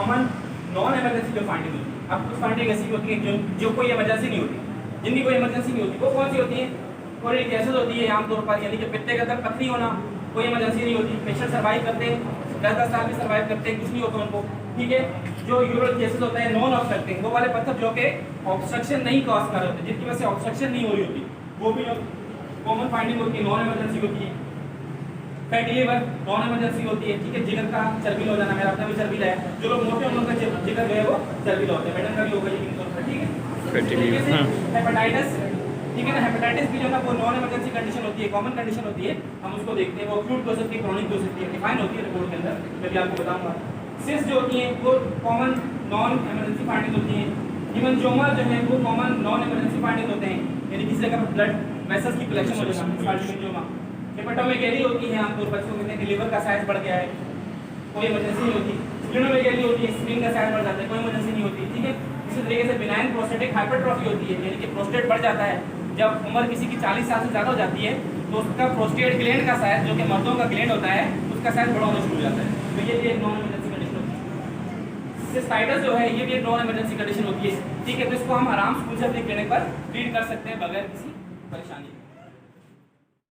Common noun emergency जो finding होती है। अब कुछ फाइंडिंग ऐसी होती है जो कोई इमरजेंसी नहीं होती, जिनकी कोई इमरजेंसी नहीं होती, वो कौन सी होती है? कोई केसेस होती है आमतौर पर, यानी कि पित्ते के अंदर पथरी होना, कोई इमरजेंसी नहीं होती, पेशेंट सर्वाइव करते हैं, 10-10 साल भी सर्वाइव करते हैं, कुछ नहीं होता उनको, ठीक है। जो यूरल केसेस होता है नॉन ऑब्स्ट्रक्टिंग, वो वाले पत्थर जो कि ऑब्स्ट्रक्शन नहीं कॉज कर रहे होते, जिनकी वजह से ऑब्स्ट्रक्शन नहीं हो रही होती, वो भी कॉमन फाइंडिंग होती है, नॉन इमरजेंसी होती है। फैटी लिवर नॉन इमरजेंसी होती है, ठीक है। जिगर का चर्बीला हो जाना, मेरा अपना भी चर्बीला है, जो लोग मोटे हैं उन लोगों का जिगर जो है वो चर्बीला होता है, मैडम का भी होगा यकीन तौर पर, ठीक है। फैटी लीवर, हेपेटाइटिस, ठीक है ना, हेपेटाइटिस भी जो है वो नॉन इमरजेंसी कंडीशन होती है, कॉमन कंडीशन होती है, हम उसको देखते हैं, वो एक्यूट हो सकती है, क्रॉनिक हो सकती है, डिफाइन होती है रिपोर्ट के अंदर, मैं भी आपको बताऊंगा। सिस जो होती है वो कॉमन नॉन इमरजेंसी फाइंडिंग होती है। हीमोंजोमा जो है वो कॉमन नॉन इमरजेंसी फाइंडिंग होते हैं, यानी किसी जगह पर ब्लड वेसल्स की कलेक्शन हो जाना, हीमोंजोमा। हेपेटोमेगैली होती है आमतौर पर, कहते हैं कि लिवर का साइज बढ़ गया है, कोई इमरजेंसी नहीं होती। स्प्लीनोमेगैली होती है, स्प्लीन का साइज बढ़ जाता है, कोई इमरजेंसी नहीं होती, ठीक है। इसी तरीके से बिनाइन प्रोस्टेटिक हाइपरट्रॉफी होती है, यानी कि प्रोस्टेट बढ़ जाता है, जब उम्र किसी की 40 साल से ज़्यादा हो जाती है तो उसका प्रोस्टेट ग्लैंड का साइज, जो कि मर्दों का ग्लैंड होता है, उसका साइज बड़ा होना शुरू हो जाता है, तो ये भी एक नॉन इमरजेंसी कंडीशन होती है। सिस्टाइटिस जो है ये भी एक नॉन इमरजेंसी कंडीशन होती है, ठीक है। तो इसको हम आराम स्कूल से अपने क्लिनिक पर ट्रीट कर सकते हैं बगैर किसी परेशानी।